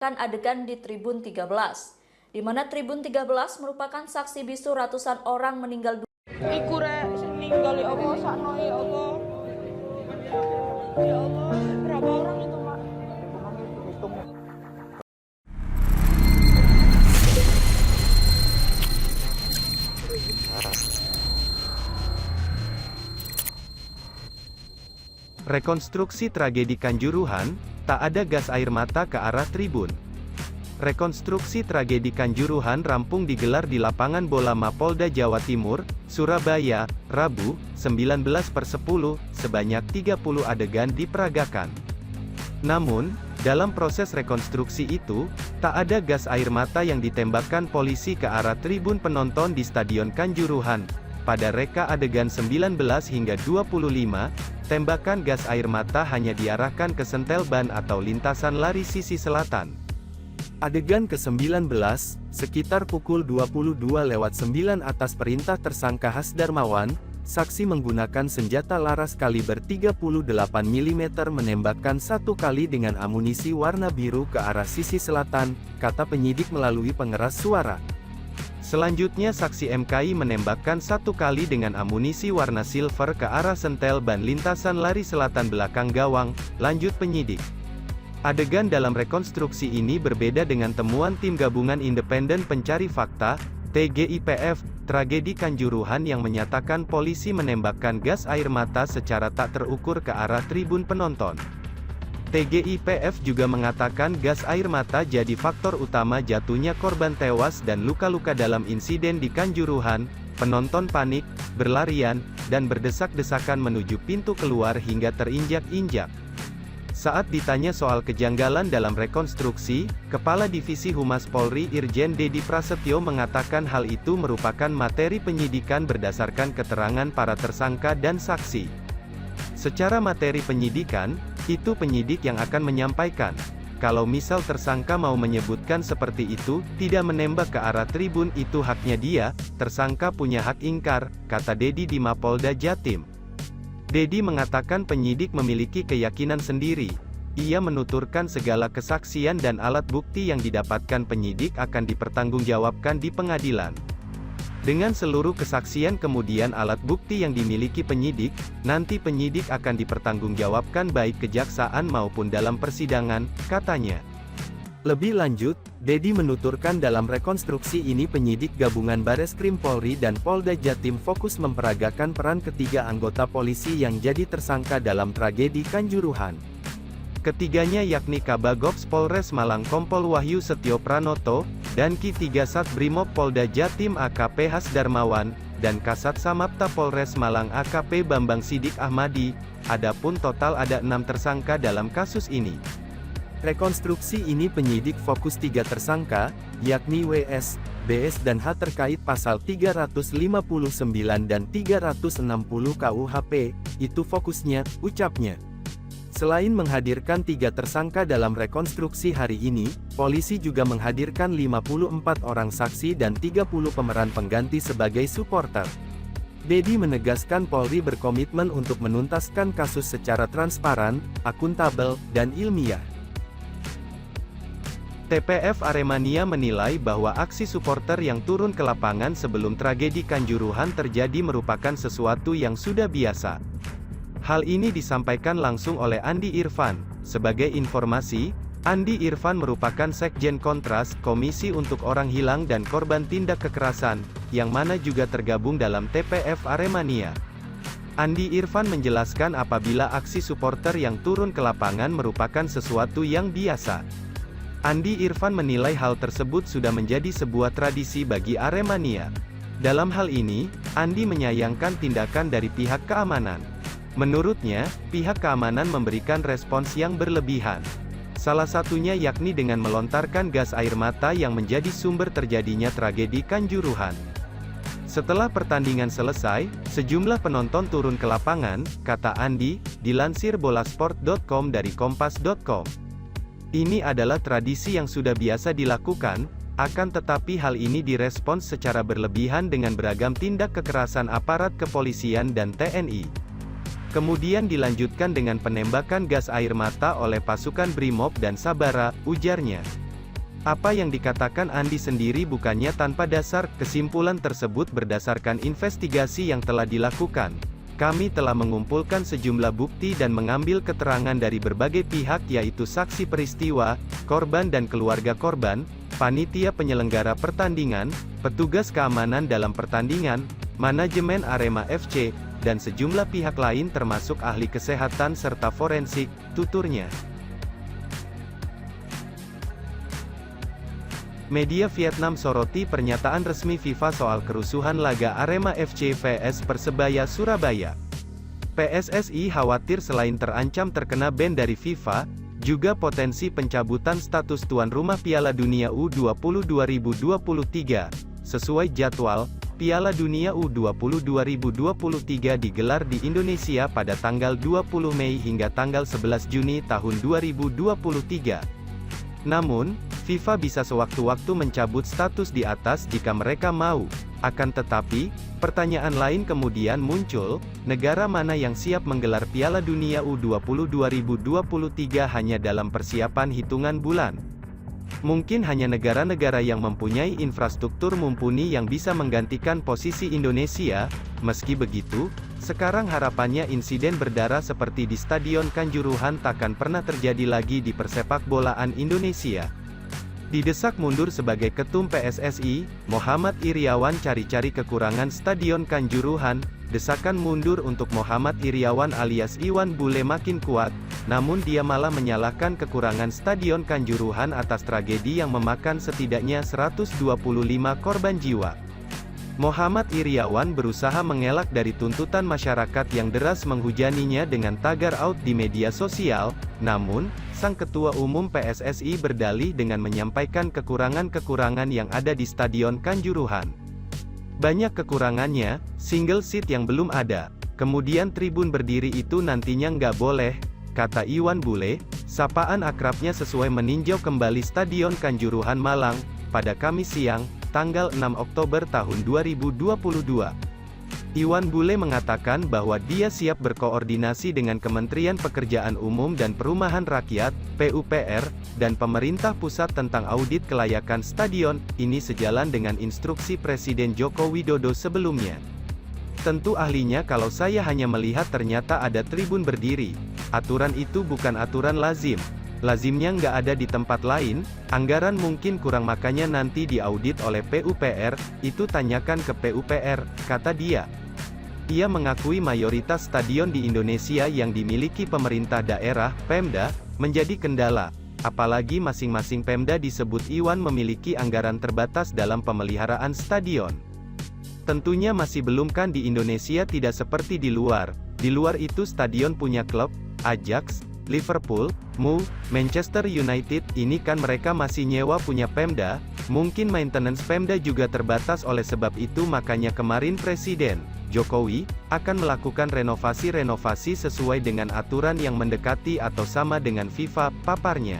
adegan di Tribun 13, di mana Tribun 13 merupakan saksi bisu ratusan orang meninggal dunia. Iku rek sing ninggal ya Allah, sakno ya Allah. Ya Allah, berapa orang itu, Mak? Rekonstruksi tragedi Kanjuruhan, tak ada gas air mata ke arah tribun. Rekonstruksi tragedi Kanjuruhan rampung digelar di lapangan bola Mapolda Jawa Timur, Surabaya, Rabu, 19/10, sebanyak 30 adegan diperagakan. Namun, dalam proses rekonstruksi itu, tak ada gas air mata yang ditembakkan polisi ke arah tribun penonton di Stadion Kanjuruhan. Pada reka adegan 19 hingga 25, tembakan gas air mata hanya diarahkan ke sentel ban atau lintasan lari sisi selatan. Adegan ke-19, sekitar pukul 22:09 atas perintah tersangka Has Darmawan, saksi menggunakan senjata laras kaliber 38 mm menembakkan satu kali dengan amunisi warna biru ke arah sisi selatan, kata penyidik melalui pengeras suara. Selanjutnya saksi MKI menembakkan satu kali dengan amunisi warna silver ke arah sentel ban lintasan lari selatan belakang gawang, lanjut penyidik. Adegan dalam rekonstruksi ini berbeda dengan temuan Tim Gabungan Independen Pencari Fakta, TGIPF, tragedi Kanjuruhan yang menyatakan polisi menembakkan gas air mata secara tak terukur ke arah tribun penonton. TGIPF juga mengatakan gas air mata jadi faktor utama jatuhnya korban tewas dan luka-luka dalam insiden di Kanjuruhan. Penonton panik, berlarian, dan berdesak-desakan menuju pintu keluar hingga terinjak-injak. Saat ditanya soal kejanggalan dalam rekonstruksi, Kepala Divisi Humas Polri Irjen Dedi Prasetyo mengatakan hal itu merupakan materi penyidikan berdasarkan keterangan para tersangka dan saksi. Secara materi penyidikan, itu penyidik yang akan menyampaikan. Kalau misal tersangka mau menyebutkan seperti itu, tidak menembak ke arah tribun itu haknya dia, tersangka punya hak ingkar, kata Dedi di Mapolda Jatim. Dedi mengatakan penyidik memiliki keyakinan sendiri. Ia menuturkan segala kesaksian dan alat bukti yang didapatkan penyidik akan dipertanggungjawabkan di pengadilan. Dengan seluruh kesaksian kemudian alat bukti yang dimiliki penyidik, nanti penyidik akan dipertanggungjawabkan baik kejaksaan maupun dalam persidangan, katanya. Lebih lanjut, Dedi menuturkan dalam rekonstruksi ini penyidik gabungan Bareskrim Polri dan Polda Jatim fokus memperagakan peran ketiga anggota polisi yang jadi tersangka dalam tragedi Kanjuruhan. Ketiganya yakni Kabagops Polres Malang Kompol Wahyu Setio Pranoto, dan Ki-3 Sat Brimob Polda Jatim AKP Has Darmawan, dan Kasat Samapta Polres Malang AKP Bambang Sidik Ahmadi. Adapun total ada 6 tersangka dalam kasus ini. Rekonstruksi ini penyidik fokus 3 tersangka, yakni WS, BS dan H terkait pasal 359 dan 360 KUHP, itu fokusnya, ucapnya. Selain menghadirkan 3 tersangka dalam rekonstruksi hari ini, polisi juga menghadirkan 54 orang saksi dan 30 pemeran pengganti sebagai supporter. Dedi menegaskan Polri berkomitmen untuk menuntaskan kasus secara transparan, akuntabel, dan ilmiah. TPF Aremania menilai bahwa aksi supporter yang turun ke lapangan sebelum tragedi Kanjuruhan terjadi merupakan sesuatu yang sudah biasa. Hal ini disampaikan langsung oleh Andi Irfan. Sebagai informasi, Andi Irfan merupakan Sekjen Kontras, Komisi untuk Orang Hilang dan Korban Tindak Kekerasan, yang mana juga tergabung dalam TPF Aremania. Andi Irfan menjelaskan apabila aksi supporter yang turun ke lapangan merupakan sesuatu yang biasa. Andi Irfan menilai hal tersebut sudah menjadi sebuah tradisi bagi Aremania. Dalam hal ini, Andi menyayangkan tindakan dari pihak keamanan. Menurutnya, pihak keamanan memberikan respons yang berlebihan. Salah satunya yakni dengan melontarkan gas air mata yang menjadi sumber terjadinya tragedi Kanjuruhan. Setelah pertandingan selesai, sejumlah penonton turun ke lapangan, kata Andi, dilansir bolasport.com dari kompas.com. Ini adalah tradisi yang sudah biasa dilakukan, akan tetapi hal ini direspons secara berlebihan dengan beragam tindak kekerasan aparat kepolisian dan TNI. Kemudian dilanjutkan dengan penembakan gas air mata oleh pasukan Brimob dan Sabara, ujarnya. Apa yang dikatakan Andi sendiri bukannya tanpa dasar, kesimpulan tersebut berdasarkan investigasi yang telah dilakukan. Kami telah mengumpulkan sejumlah bukti dan mengambil keterangan dari berbagai pihak yaitu saksi peristiwa, korban dan keluarga korban, panitia penyelenggara pertandingan, petugas keamanan dalam pertandingan, manajemen Arema FC, dan sejumlah pihak lain termasuk ahli kesehatan serta forensik, tuturnya. Media Vietnam soroti pernyataan resmi FIFA soal kerusuhan laga Arema FC vs Persebaya Surabaya. PSSI khawatir selain terancam terkena ban dari FIFA, juga potensi pencabutan status tuan rumah Piala Dunia U20 2023. Sesuai jadwal, Piala Dunia U20 2023 digelar di Indonesia pada tanggal 20 Mei hingga tanggal 11 Juni tahun 2023. Namun, FIFA bisa sewaktu-waktu mencabut status di atas jika mereka mau. Akan tetapi, pertanyaan lain kemudian muncul, negara mana yang siap menggelar Piala Dunia U20 2023 hanya dalam persiapan hitungan bulan? Mungkin hanya negara-negara yang mempunyai infrastruktur mumpuni yang bisa menggantikan posisi Indonesia. Meski begitu, sekarang harapannya insiden berdarah seperti di Stadion Kanjuruhan takkan pernah terjadi lagi di persepakbolaan Indonesia. Didesak mundur sebagai ketum PSSI, Muhammad Iriawan cari-cari kekurangan Stadion Kanjuruhan. Desakan mundur untuk Muhammad Iriawan alias Iwan Bule makin kuat, namun dia malah menyalahkan kekurangan Stadion Kanjuruhan atas tragedi yang memakan setidaknya 125 korban jiwa. Muhammad Iriawan berusaha mengelak dari tuntutan masyarakat yang deras menghujaninya dengan tagar out di media sosial, namun, sang ketua umum PSSI berdalih dengan menyampaikan kekurangan-kekurangan yang ada di Stadion Kanjuruhan. Banyak kekurangannya, single seat yang belum ada, kemudian tribun berdiri itu nantinya nggak boleh, kata Iwan Bule, sapaan akrabnya sesuai meninjau kembali Stadion Kanjuruhan Malang, pada Kamis siang, tanggal 6 Oktober tahun 2022. Iwan Bule mengatakan bahwa dia siap berkoordinasi dengan Kementerian Pekerjaan Umum dan Perumahan Rakyat, PUPR, dan pemerintah pusat tentang audit kelayakan stadion, ini sejalan dengan instruksi Presiden Joko Widodo sebelumnya. Tentu ahlinya kalau saya hanya melihat ternyata ada tribun berdiri. Aturan itu bukan aturan lazim. Lazimnya nggak ada di tempat lain, anggaran mungkin kurang makanya nanti diaudit oleh PUPR, itu tanyakan ke PUPR, kata dia. Ia mengakui mayoritas stadion di Indonesia yang dimiliki pemerintah daerah, Pemda, menjadi kendala. Apalagi masing-masing Pemda disebut Iwan memiliki anggaran terbatas dalam pemeliharaan stadion. Tentunya masih belum kan di Indonesia tidak seperti di luar. Di luar itu stadion punya klub, Ajax, Liverpool, MU, Manchester United, ini kan mereka masih nyewa punya Pemda, mungkin maintenance Pemda juga terbatas oleh sebab itu makanya kemarin Presiden Jokowi akan melakukan renovasi-renovasi sesuai dengan aturan yang mendekati atau sama dengan FIFA, paparnya.